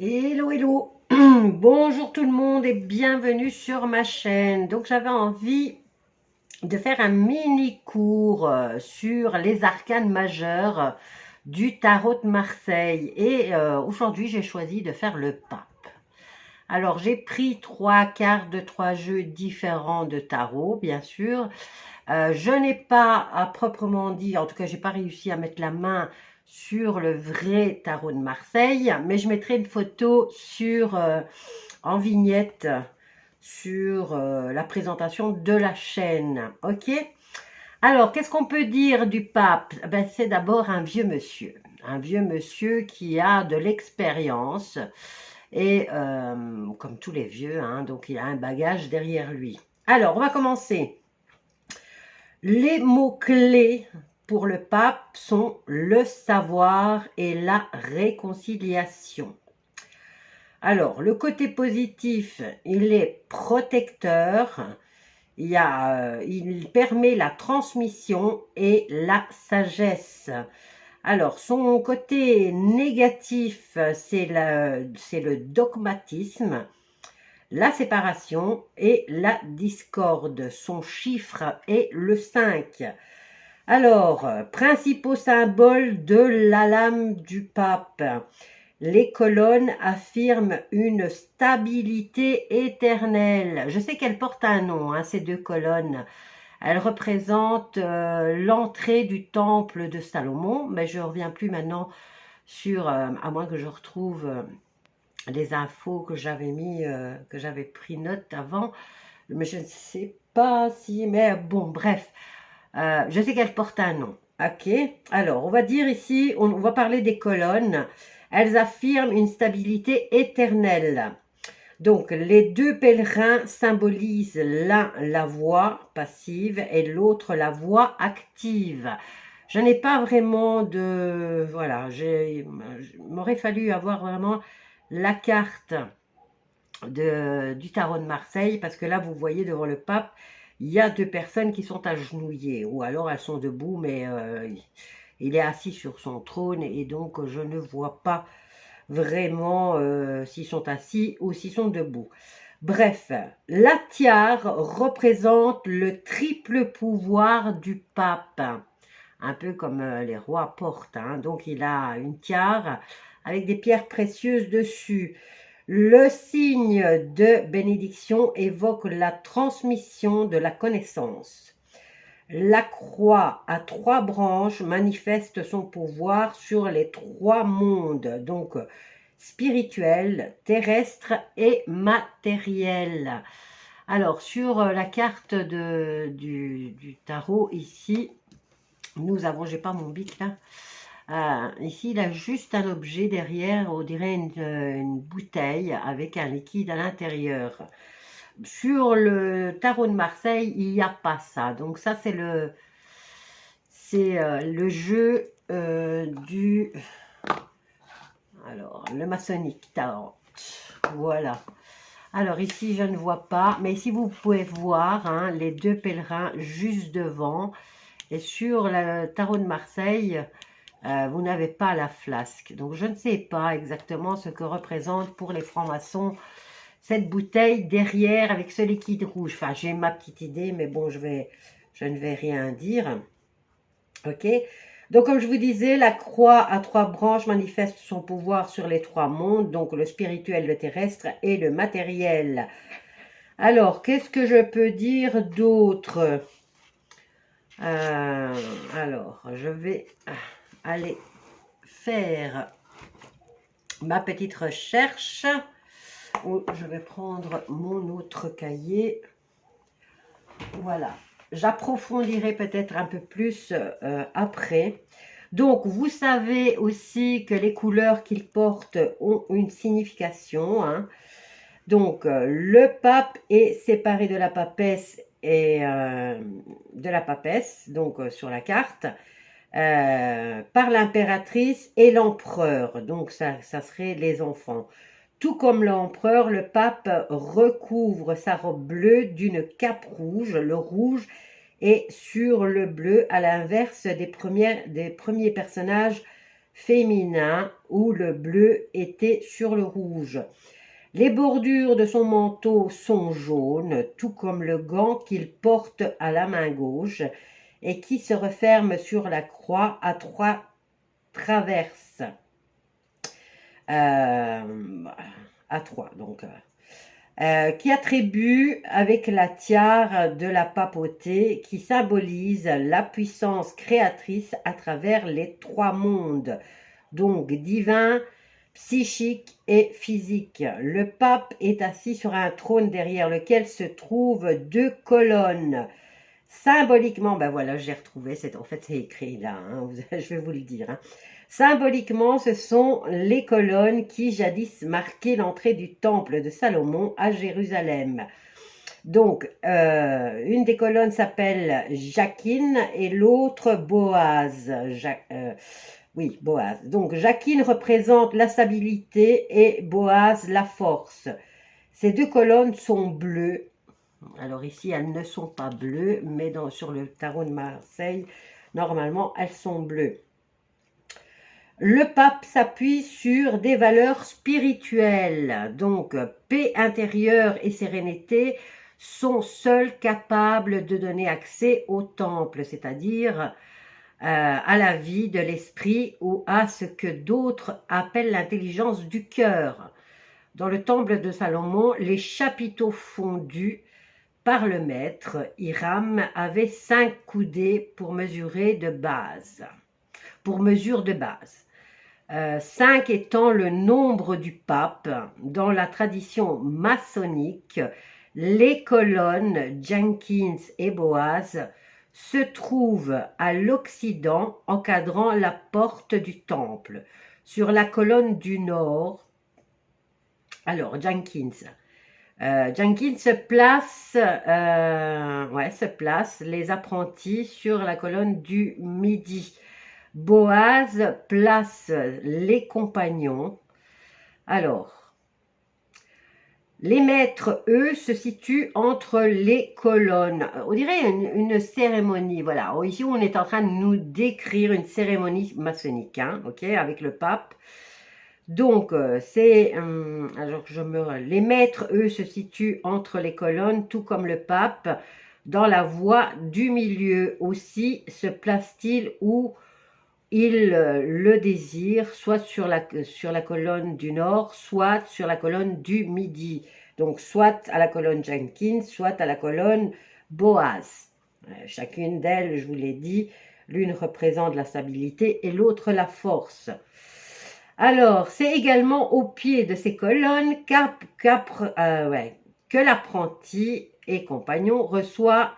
Hello, hello. Bonjour tout le monde et bienvenue sur ma chaîne. Donc j'avais envie de faire un mini cours sur les arcanes majeures du tarot de Marseille. Et aujourd'hui j'ai choisi de faire le pape. Alors j'ai pris trois cartes de trois jeux différents de tarot, bien sûr. Je n'ai pas à proprement dit, en tout cas, j'ai pas réussi à mettre la main sur le vrai tarot de Marseille, mais je mettrai une photo en vignette sur la présentation de la chaîne. Ok. Alors, qu'est-ce qu'on peut dire du pape? Ben, c'est d'abord un vieux monsieur qui a de l'expérience et comme tous les vieux, hein, donc il a un bagage derrière lui. Alors, on va commencer. Les mots-clés pour le pape sont le savoir et la réconciliation. Alors, le côté positif, il est protecteur, il permet la transmission et la sagesse. Alors, son côté négatif, c'est le dogmatisme, la séparation et la discorde. Son chiffre est le 5. Alors, principaux symboles de la lame du pape. Les colonnes affirment une stabilité éternelle. Je sais qu'elles portent un nom, hein, ces deux colonnes. Elles représentent l'entrée du temple de Salomon, mais je ne reviens plus maintenant sur, à moins que je retrouve les infos que que j'avais pris note avant, mais je ne sais pas si, mais bon, bref, je sais qu'elle porte un nom. Ok. Alors, on va dire ici, on va parler des colonnes. Elles affirment une stabilité éternelle. Donc, les deux pèlerins symbolisent l'un la voie passive et l'autre la voie active. Je n'ai pas vraiment de... Voilà, il m'aurait fallu avoir vraiment la carte du tarot de Marseille, parce que là, vous voyez devant le pape, il y a deux personnes qui sont agenouillées, ou alors elles sont debout, mais il est assis sur son trône, et donc je ne vois pas vraiment s'ils sont assis ou s'ils sont debout. Bref, la tiare représente le triple pouvoir du pape, un peu comme les rois portent, hein. Donc il a une tiare avec des pierres précieuses dessus. Le signe de bénédiction évoque la transmission de la connaissance. La croix à trois branches manifeste son pouvoir sur les trois mondes, donc spirituel, terrestre et matériel. Alors, sur la carte du tarot, ici, nous avons, j'ai pas mon bic là, ici, il a juste un objet derrière, on dirait une bouteille avec un liquide à l'intérieur. Sur le tarot de Marseille, il n'y a pas ça. Donc ça, c'est le jeu alors, le maçonnique tarot. Voilà. Alors ici, je ne vois pas, mais ici, vous pouvez voir hein, les deux pèlerins juste devant. Et sur le tarot de Marseille, vous n'avez pas la flasque. Donc, je ne sais pas exactement ce que représente pour les francs-maçons cette bouteille derrière avec ce liquide rouge. Enfin, j'ai ma petite idée, mais bon, je ne vais rien dire. Ok. Donc, comme je vous disais, la croix à trois branches manifeste son pouvoir sur les trois mondes, donc le spirituel, le terrestre et le matériel. Alors, qu'est-ce que je peux dire d'autre? Alors, je vais aller faire ma petite recherche. Je vais prendre mon autre cahier. Voilà. J'approfondirai peut-être un peu plus après. Donc, vous savez aussi que les couleurs qu'il porte ont une signification. Hein. Donc, le pape est séparé de la papesse donc sur la carte, par l'impératrice et l'empereur. Donc, ça serait les enfants. Tout comme l'empereur, le pape recouvre sa robe bleue d'une cape rouge. Le rouge est sur le bleu, à l'inverse des premiers personnages féminin où le bleu était sur le rouge. Les bordures de son manteau sont jaunes, tout comme le gant qu'il porte à la main gauche et qui se referme sur la croix à 3 traverses. À 3, donc. Qui attribue avec la tiare de la papauté qui symbolise la puissance créatrice à travers les 3 mondes, donc divin, psychique et physique. Le pape est assis sur un trône derrière lequel se trouvent 2 colonnes. Symboliquement, ben voilà, j'ai retrouvé, en fait c'est écrit là, hein, je vais vous le dire. Hein. Symboliquement, ce sont les colonnes qui jadis marquaient l'entrée du temple de Salomon à Jérusalem. Donc, une des colonnes s'appelle Jachin et l'autre Boaz. Oui, Boaz. Donc, Jachin représente la stabilité et Boaz la force. Ces 2 colonnes sont bleues. Alors ici, elles ne sont pas bleues, mais sur le tarot de Marseille, normalement, elles sont bleues. Le pape s'appuie sur des valeurs spirituelles, donc paix intérieure et sérénité sont seuls capables de donner accès au temple, c'est-à-dire à la vie de l'esprit ou à ce que d'autres appellent l'intelligence du cœur. Dans le temple de Salomon, les chapiteaux fondus par le maître Hiram avaient 5 coudées pour mesure de base. 5 étant le nombre du pape. Dans la tradition maçonnique, les colonnes Jenkins et Boaz se trouvent à l'occident encadrant la porte du temple. Sur la colonne du nord, alors Jenkins se place les apprentis sur la colonne du midi. Boaz place les compagnons. Alors, les maîtres, eux, se situent entre les colonnes. On dirait une cérémonie, voilà. Ici, on est en train de nous décrire une cérémonie maçonnique, hein, ok, avec le pape. Donc, les maîtres, eux, se situent entre les colonnes, tout comme le pape. Dans la voie du milieu aussi se place-t-il où il le désire, soit sur la colonne du nord, soit sur la colonne du midi. Donc, soit à la colonne Jenkins, soit à la colonne Boaz. Chacune d'elles, je vous l'ai dit, l'une représente la stabilité et l'autre la force. Alors, c'est également au pied de ces colonnes que l'apprenti et compagnon reçoivent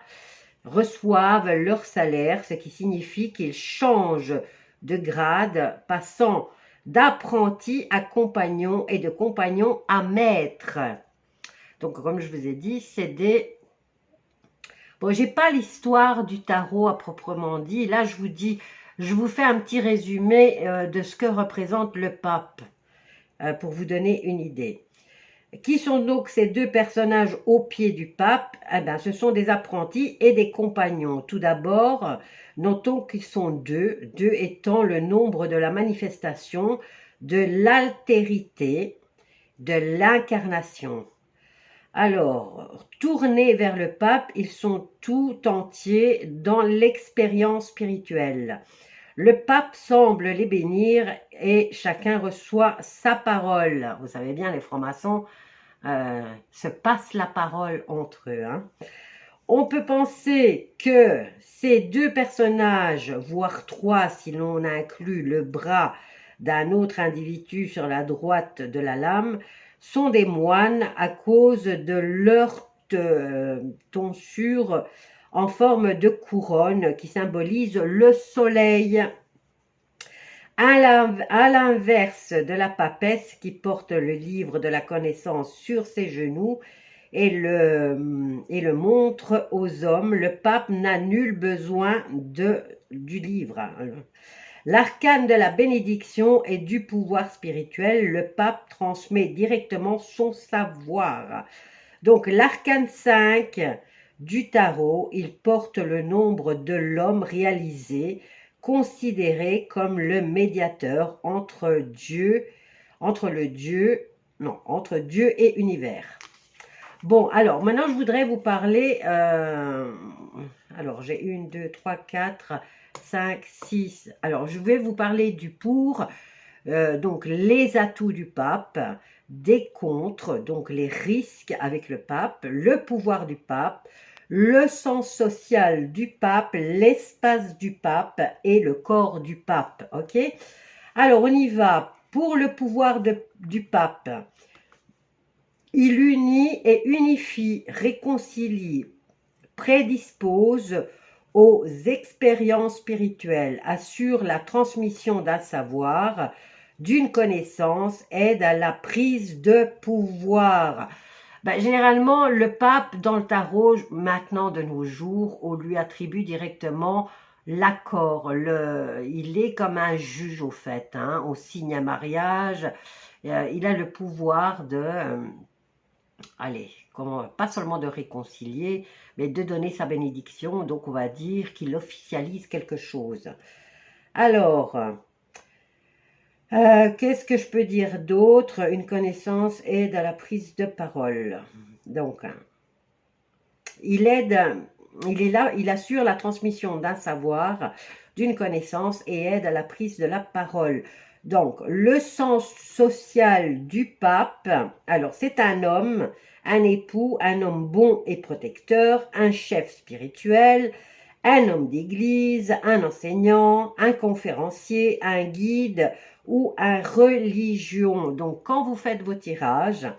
leur salaire, ce qui signifie qu'ils changent de grade, passant d'apprenti à compagnon et de compagnon à maître. Donc, comme je vous ai dit, c'est des... Bon, j'ai pas l'histoire du tarot à proprement dit. Là, je vous fais un petit résumé de ce que représente le pape, pour vous donner une idée. Qui sont donc ces 2 personnages au pied du pape? Eh bien, ce sont des apprentis et des compagnons. Tout d'abord, notons qu'ils sont 2, 2 étant le nombre de la manifestation, de l'altérité, de l'incarnation. Alors, tournés vers le pape, ils sont tout entiers dans l'expérience spirituelle. Le pape semble les bénir et chacun reçoit sa parole. Vous savez bien, les francs-maçons se passent la parole entre eux. Hein. On peut penser que ces 2 personnages, voire 3 si l'on inclut le bras d'un autre individu sur la droite de la lame, sont des moines à cause de leur tonsure en forme de couronne qui symbolise le soleil. À l'inverse de la papesse qui porte le livre de la connaissance sur ses genoux et le montre aux hommes, le pape n'a nul besoin du livre. L'arcane de la bénédiction et du pouvoir spirituel, le pape transmet directement son savoir. Donc l'arcane 5 du tarot, il porte le nombre de l'homme réalisé, considéré comme le médiateur entre Dieu et univers. Bon, alors, maintenant, je voudrais vous parler, alors, j'ai 1, 2, 3, 4, 5, 6. Alors, je vais vous parler du pour, donc les atouts du pape, des contres, donc les risques avec le pape, le pouvoir du pape, le sens social du pape, l'espace du pape et le corps du pape, ok? Alors, on y va. Pour le pouvoir du pape, il unit et unifie, réconcilie, prédispose aux expériences spirituelles, assure la transmission d'un savoir, d'une connaissance, aide à la prise de pouvoir. Ben, généralement, le pape, dans le tarot, maintenant de nos jours, on lui attribue directement l'accord. Il est comme un juge, au fait. Hein, on signe un mariage. Il a le pouvoir de... allez, pas seulement de réconcilier, mais de donner sa bénédiction. Donc, on va dire qu'il officialise quelque chose. Alors, qu'est-ce que je peux dire d'autre? Une connaissance aide à la prise de parole. Donc, il est là, il assure la transmission d'un savoir, d'une connaissance et aide à la prise de la parole. Donc, le sens social du pape, alors c'est un homme, un époux, un homme bon et protecteur, un chef spirituel, un homme d'église, un enseignant, un conférencier, un guide ou un religion. Donc, quand vous faites vos tirages,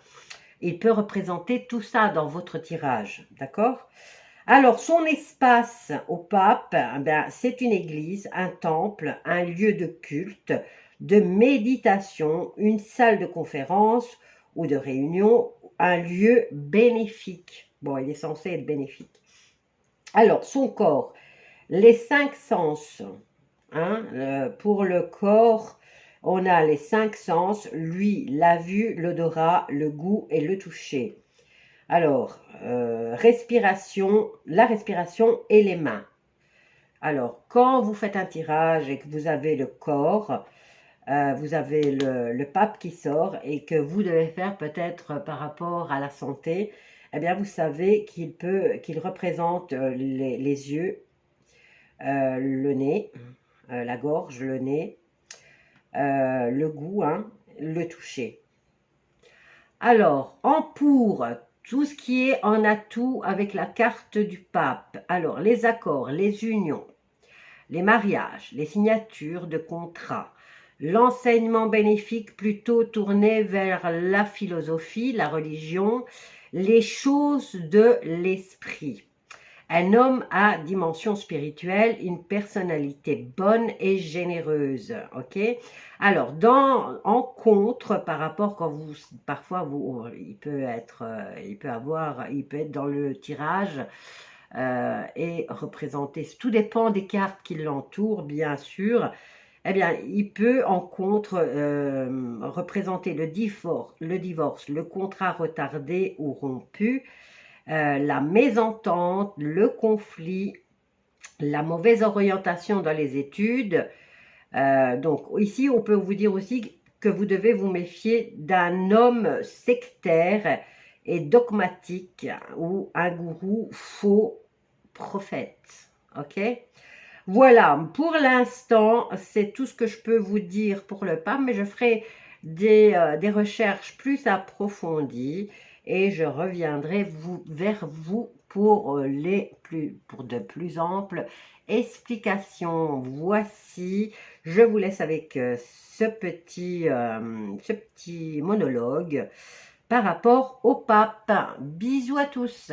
il peut représenter tout ça dans votre tirage, d'accord? Alors, son espace au pape, ben, c'est une église, un temple, un lieu de culte, de méditation, une salle de conférence ou de réunion, un lieu bénéfique. Bon, il est censé être bénéfique. Alors, son corps, les 5 sens. Hein, pour le corps, on a les 5 sens, lui, la vue, l'odorat, le goût et le toucher. Alors, respiration, la respiration et les mains. Alors, quand vous faites un tirage et que vous avez le corps, vous avez le pape qui sort et que vous devez faire peut-être par rapport à la santé, eh bien, vous savez qu'il représente les yeux, le nez, la gorge, le nez, le goût, hein, le toucher. Alors, en pour, tout ce qui est en atout avec la carte du pape. Alors, les accords, les unions, les mariages, les signatures de contrats, l'enseignement bénéfique plutôt tourné vers la philosophie, la religion, les choses de l'esprit. Un homme à dimension spirituelle, une personnalité bonne et généreuse, ok? Alors, en contre, par rapport quand parfois il peut être dans le tirage et représenter, tout dépend des cartes qui l'entourent, bien sûr. Eh bien, il peut en contre représenter le divorce, le contrat retardé ou rompu, la mésentente, le conflit, la mauvaise orientation dans les études. Donc ici, on peut vous dire aussi que vous devez vous méfier d'un homme sectaire et dogmatique ou un gourou faux prophète. Ok? Voilà, pour l'instant, c'est tout ce que je peux vous dire pour le pape, mais je ferai des recherches plus approfondies et je reviendrai vers vous pour de plus amples explications. Voici, je vous laisse avec ce petit monologue par rapport au pape. Bisous à tous.